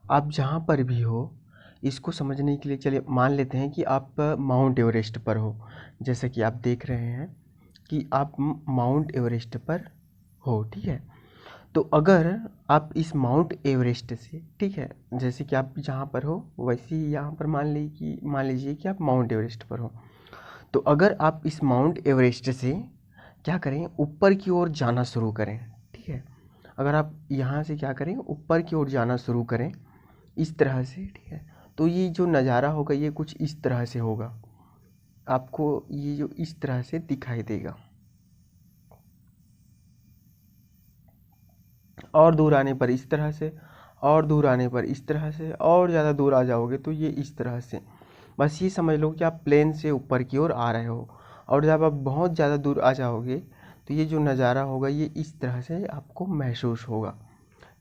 आप जहाँ पर भी हो, इसको समझने के लिए चलिए मान लेते हैं कि आप माउंट एवरेस्ट पर हो। जैसे कि आप देख रहे हैं कि आप माउंट एवरेस्ट पर हो, ठीक है। तो अगर आप इस माउंट एवरेस्ट से, ठीक है, जैसे कि आप जहाँ पर हो वैसे ही यहाँ पर मान लीजिए कि आप माउंट एवरेस्ट पर हो। तो अगर आप इस माउंट एवरेस्ट से क्या करें, ऊपर की ओर जाना शुरू करें, ठीक है। अगर आप यहाँ से क्या करें, ऊपर की ओर जाना शुरू करें इस तरह से, ठीक है, तो ये जो नज़ारा होगा ये कुछ इस तरह से होगा। आपको ये जो इस तरह से दिखाई देगा। और दूर आने पर इस तरह से, और दूर आने पर इस तरह से, और ज़्यादा दूर आ जाओगे तो ये इस तरह से। बस ये समझ लो कि आप प्लेन से ऊपर की ओर आ रहे हो। और जब आप बहुत ज़्यादा दूर आ जाओगे तो ये जो नज़ारा होगा ये इस तरह से आपको महसूस होगा,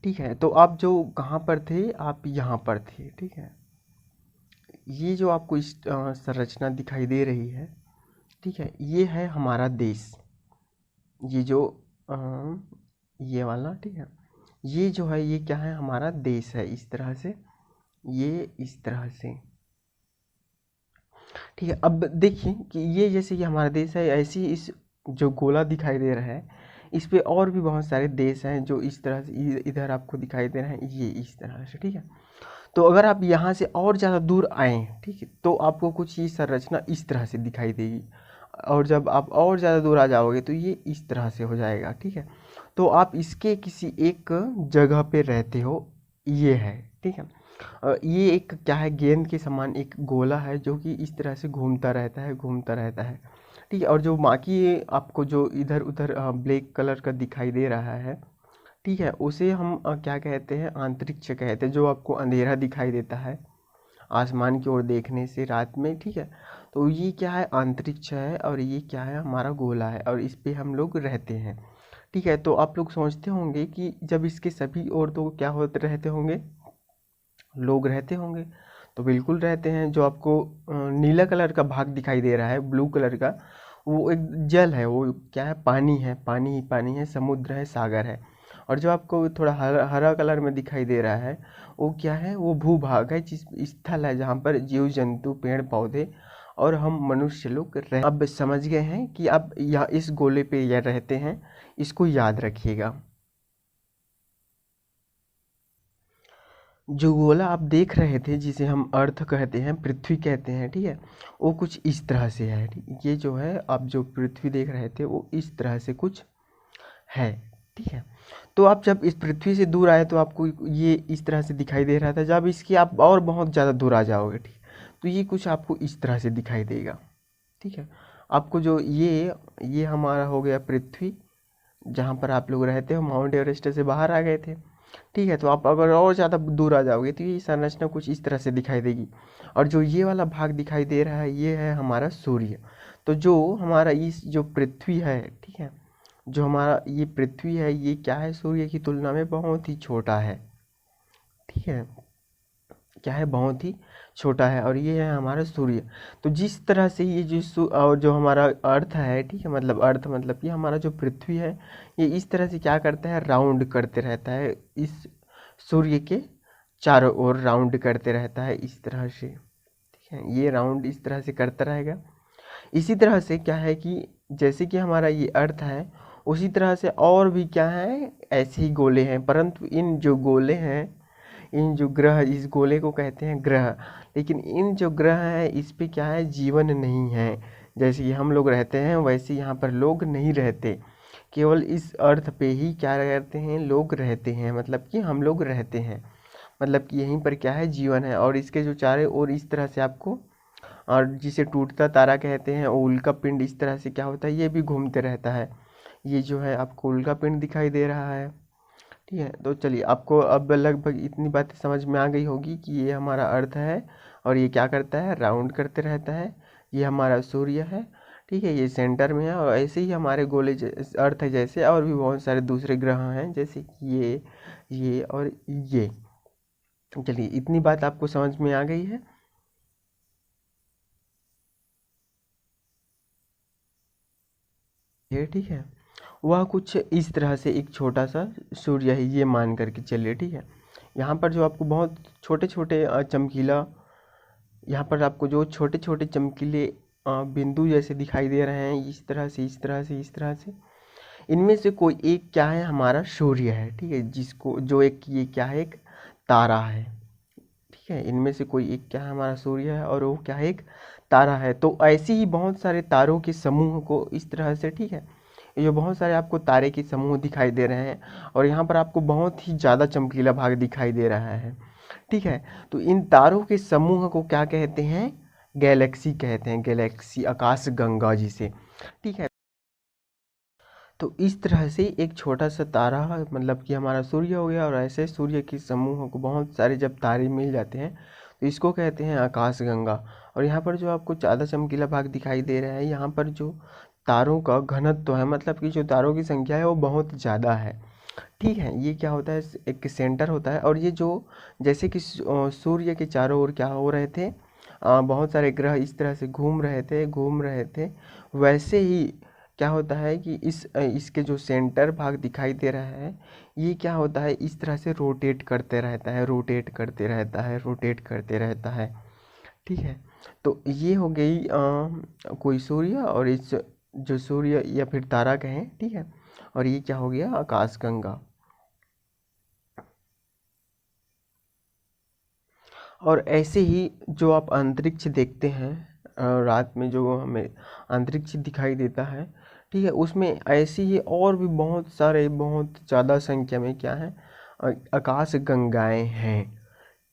ठीक है। तो आप जो कहाँ पर थे, आप यहाँ पर थे, ठीक है। ये जो आपको इस संरचना दिखाई दे रही है, ठीक है, ये है हमारा देश। ये जो अ, ये वाला, ठीक है, ये जो है ये क्या है, हमारा देश है। इस तरह से, ये इस तरह से, ठीक है। अब देखिए कि ये जैसे कि हमारा देश है, ऐसे ही इस जो गोला दिखाई दे रहा है इस पे और भी बहुत सारे देश हैं जो इस तरह से इधर आपको दिखाई दे रहे हैं, ये इस तरह से, ठीक है। तो अगर आप यहाँ से और ज़्यादा दूर आएँ, ठीक है, तो आपको कुछ ये संरचना इस तरह से दिखाई देगी। और जब आप और ज़्यादा दूर आ जाओगे तो ये इस तरह से हो जाएगा, ठीक है। तो आप इसके किसी एक जगह पे रहते हो, ये है, ठीक है। ये एक क्या है, गेंद के समान एक गोला है जो कि इस तरह से घूमता रहता है, घूमता रहता है, ठीक है। और जो बाकी आपको जो इधर उधर ब्लैक कलर का दिखाई दे रहा है, ठीक है, उसे हम क्या कहते हैं, अंतरिक्ष कहते हैं। जो आपको अंधेरा दिखाई देता है आसमान की ओर देखने से रात में, ठीक है, तो ये क्या है, अंतरिक्ष है। और ये क्या है, हमारा गोला है और इस पे हम लोग रहते हैं, ठीक है। तो आप लोग सोचते होंगे कि जब इसके सभी ओर तो क्या होते रहते होंगे, लोग रहते होंगे। तो बिल्कुल रहते हैं। जो आपको नीला कलर का भाग दिखाई दे रहा है, ब्लू कलर का, वो एक जल है, वो क्या है, पानी है, पानी ही पानी है, समुद्र है, सागर है। और जो आपको थोड़ा हरा हरा कलर में दिखाई दे रहा है वो क्या है, वो भूभाग है, जिस स्थल है जहाँ पर जीव जंतु, पेड़ पौधे और हम मनुष्य लोग रह। अब समझ गए हैं कि अब यहाँ इस गोले पे यह रहते हैं, इसको याद रखिएगा। जो गोला आप देख रहे थे जिसे हम अर्थ कहते हैं, पृथ्वी कहते हैं, ठीक है, वो कुछ इस तरह से है, ठीक। ये जो है आप जो पृथ्वी देख रहे थे वो इस तरह से कुछ है, ठीक है। तो आप जब इस पृथ्वी से दूर आए तो आपको ये इस तरह से दिखाई दे रहा था। जब इसकी आप और बहुत ज़्यादा दूर आ जाओगे, ठीक, तो ये कुछ आपको इस तरह से दिखाई देगा, ठीक है। आपको जो ये हमारा हो गया पृथ्वी, जहाँ पर आप लोग रहते हो, माउंट एवरेस्ट से बाहर आ गए थे, ठीक है। तो आप अगर और ज़्यादा दूर आ जाओगे तो ये संरचना कुछ इस तरह से दिखाई देगी। और जो ये वाला भाग दिखाई दे रहा है ये है हमारा सूर्य। तो जो हमारा इस जो पृथ्वी है, ठीक है, जो हमारा ये पृथ्वी है ये क्या है, सूर्य की तुलना में बहुत ही छोटा है, ठीक है, क्या है, बहुत ही छोटा है। और ये है हमारा सूर्य। तो जिस तरह से ये और जो हमारा अर्थ है, ठीक है, मतलब अर्थ मतलब कि हमारा जो पृथ्वी है ये इस तरह से क्या करता है, राउंड करते रहता है, इस सूर्य के चारों ओर राउंड करते रहता है इस तरह से, ठीक है। ये राउंड इस तरह से करता रहेगा। इसी तरह से क्या है कि जैसे कि हमारा ये अर्थ है उसी तरह से और भी क्या है, ऐसे ही गोले हैं। परंतु इन जो गोले हैं, इन जो ग्रह, इस गोले को कहते हैं ग्रह। लेकिन इन जो ग्रह हैं इस पे क्या है, जीवन नहीं है। जैसे कि हम लोग रहते हैं वैसे यहाँ पर लोग नहीं रहते। केवल इस अर्थ पे ही क्या रहते हैं, लोग रहते हैं, मतलब कि हम लोग रहते हैं, मतलब कि यहीं पर क्या है, जीवन है। और इसके जो चारों ओर इस तरह से आपको, और जिसे टूटता तारा कहते हैं, उल्का पिंड, इस तरह से क्या होता है, ये भी घूमते रहता है। ये जो है आपको उल्का पिंड दिखाई दे रहा है, ठीक है। तो चलिए आपको अब लगभग इतनी बातें समझ में आ गई होगी कि ये हमारा अर्थ है और ये क्या करता है, राउंड करते रहता है। ये हमारा सूर्य है, ठीक है, ये सेंटर में है। और ऐसे ही हमारे गोले अर्थ है जैसे और भी बहुत सारे दूसरे ग्रह हैं, जैसे कि ये और ये। चलिए इतनी बात आपको समझ में आ गई है। ये ठीक है, वह कुछ इस तरह से एक छोटा सा सूर्य है ये मान करके चलिए, ठीक है। यहाँ पर जो आपको बहुत छोटे छोटे चमकीला, यहाँ पर आपको जो छोटे छोटे चमकीले बिंदु जैसे दिखाई दे रहे हैं, इस तरह से इस तरह से इस तरह से, इनमें से कोई एक क्या है, हमारा सूर्य है, ठीक है, जिसको जो एक ये क्या है, एक तारा है, ठीक है, इनमें से कोई एक क्या है, हमारा सूर्य है, और वो क्या है, एक तारा है। तो ऐसे ही बहुत सारे तारों के समूह को इस तरह से, ठीक है, ये बहुत सारे आपको तारे के समूह दिखाई दे रहे हैं, और यहाँ पर आपको बहुत ही ज़्यादा चमकीला भाग दिखाई दे रहा है, ठीक है। तो इन तारों के समूह को क्या कहते हैं, गैलेक्सी कहते हैं, गैलेक्सी, आकाश गंगा जिसे, ठीक है। तो इस तरह से एक छोटा सा तारा मतलब कि हमारा सूर्य हो गया, और ऐसे सूर्य के समूह को बहुत सारे जब तारे मिल जाते हैं तो इसको कहते हैं आकाश गंगा। और यहाँ पर जो आपको ज़्यादा चमकीला भाग दिखाई दे रहा है, यहाँ पर जो तारों का घनत्व है, मतलब कि जो तारों की संख्या है वो बहुत ज़्यादा है, ठीक है। ये क्या होता है, एक सेंटर होता है, और ये जो जैसे कि सूर्य के चारों ओर क्या हो रहे थे, बहुत सारे ग्रह इस तरह से घूम रहे थे, वैसे ही क्या होता है कि इसके जो सेंटर भाग दिखाई दे रहा है, ये क्या होता है, इस तरह से रोटेट करते रहता है, रोटेट करते रहता है, रोटेट करते रहता है, ठीक है। तो ये हो गई कोई सूर्य, और इस जो सूर्य या फिर तारा कहें, ठीक है, और ये क्या हो गया, आकाशगंगा। और ऐसे ही जो आप अंतरिक्ष देखते हैं, रात में जो हमें अंतरिक्ष दिखाई देता है, ठीक है, उसमें ऐसे ही और भी बहुत सारे, बहुत ज़्यादा संख्या में क्या है, आकाश गंगाएं हैं,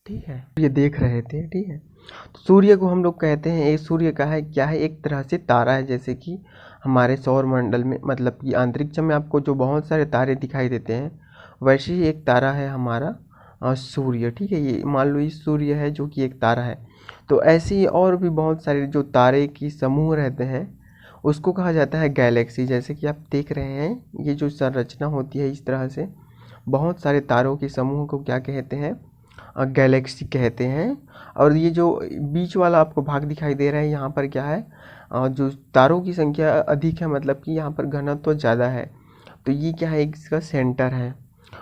ठीक है, ये देख रहे थे, ठीक है। तो सूर्य को हम लोग कहते हैं, एक सूर्य का है क्या है, एक तरह से तारा है, जैसे कि हमारे सौर मंडल में, मतलब कि अंतरिक्ष में आपको जो बहुत सारे तारे दिखाई देते हैं, वैसे ही एक तारा है हमारा सूर्य, ठीक है। ये मान लो ये सूर्य है जो कि एक तारा है। तो ऐसे ही और भी बहुत सारे जो तारे की समूह रहते हैं, उसको कहा जाता है गैलेक्सी। जैसे कि आप देख रहे हैं, ये जो संरचना होती है इस तरह से, बहुत सारे तारों के समूह को क्या कहते हैं, गैलेक्सी कहते हैं। और ये जो बीच वाला आपको भाग दिखाई दे रहा है, यहाँ पर क्या है, जो तारों की संख्या अधिक है, मतलब कि यहाँ पर घनत्व ज़्यादा है, तो ये क्या है, इसका सेंटर है।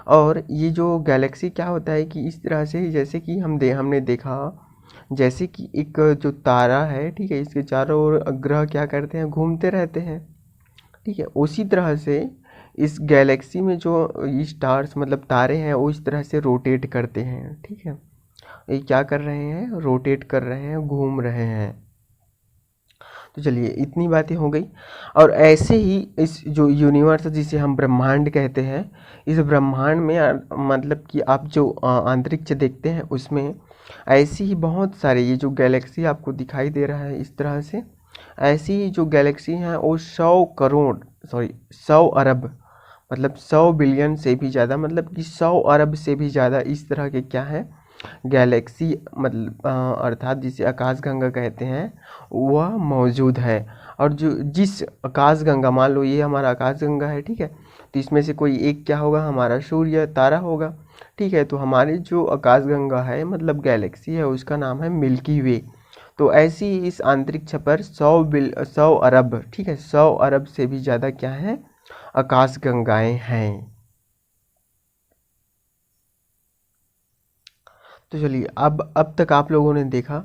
और ये जो गैलेक्सी क्या होता है कि इस तरह से, जैसे कि हमने देखा, जैसे कि एक जो तारा है, ठीक है, इसके चारों ओर ग्रह क्या करते हैं, घूमते रहते हैं, ठीक है। उसी तरह से इस गैलेक्सी में जो स्टार्स मतलब तारे हैं, वो इस तरह से रोटेट करते हैं, ठीक है। ये क्या कर रहे हैं, रोटेट कर रहे हैं, घूम रहे हैं। तो चलिए इतनी बातें हो गई। और ऐसे ही इस जो यूनिवर्स जिसे हम ब्रह्मांड कहते हैं, इस ब्रह्मांड में मतलब कि आप जो अंतरिक्ष देखते हैं, उसमें ऐसी ही बहुत सारे, ये जो गैलेक्सी आपको दिखाई दे रहा है इस तरह से, ऐसी ही जो गैलेक्सी हैं वो 100 अरब, मतलब 100 बिलियन से भी ज़्यादा, मतलब कि 100 अरब से भी ज़्यादा इस तरह के क्या है, गैलेक्सी, मतलब अर्थात जिसे आकाशगंगा कहते हैं, वह मौजूद है। और जो जिस आकाशगंगा, मान लो ये हमारा आकाशगंगा है, ठीक है, तो इसमें से कोई एक क्या होगा, हमारा सूर्य तारा होगा, ठीक है। तो हमारी जो आकाशगंगा है, मतलब गैलेक्सी है, उसका नाम है मिल्की वे। तो ऐसी ही इस अंतरिक्ष पर 100 अरब, ठीक है, 100 अरब से भी ज़्यादा क्या है, आकाशगंगाएं हैं। तो चलिए अब तक आप लोगों ने देखा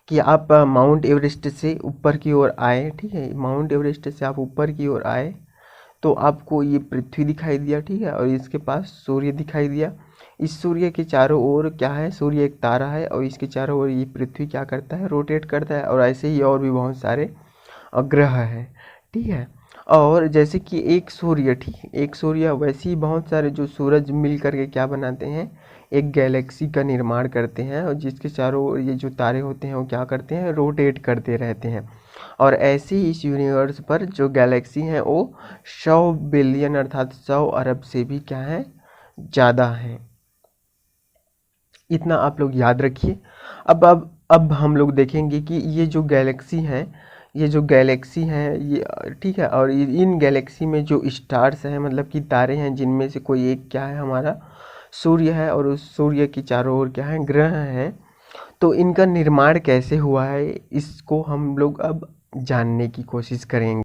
कि आप माउंट एवरेस्ट से ऊपर की ओर आए, ठीक है, माउंट एवरेस्ट से आप ऊपर की ओर आए तो आपको ये पृथ्वी दिखाई दिया, ठीक है, और इसके पास सूर्य दिखाई दिया। इस सूर्य के चारों ओर क्या है, सूर्य एक तारा है, और इसके चारों ओर ये पृथ्वी क्या करता है, रोटेट करता है। और ऐसे ही और भी बहुत सारे ग्रह हैं, ठीक है। और जैसे कि एक सूर्य, ठीक है, एक सूर्य, वैसे ही बहुत सारे जो सूरज मिल करके क्या बनाते हैं, एक गैलेक्सी का निर्माण करते हैं, और जिसके चारों ओर ये जो तारे होते हैं वो क्या करते हैं, रोटेट करते रहते हैं। और ऐसे ही इस यूनिवर्स पर जो गैलेक्सी हैं वो 100 बिलियन अर्थात 100 अरब से भी क्या है, ज़्यादा हैं। इतना आप लोग याद रखिए। अब हम लोग देखेंगे कि ये जो गैलेक्सी हैं, ये जो गैलेक्सी हैं ये, ठीक है, और इन गैलेक्सी में जो स्टार्स हैं, मतलब कि तारे हैं, जिनमें से कोई एक क्या है, हमारा सूर्य है, और उस सूर्य की चारों ओर क्या है, ग्रह हैं। तो इनका निर्माण कैसे हुआ है, इसको हम लोग अब जानने की कोशिश करेंगे।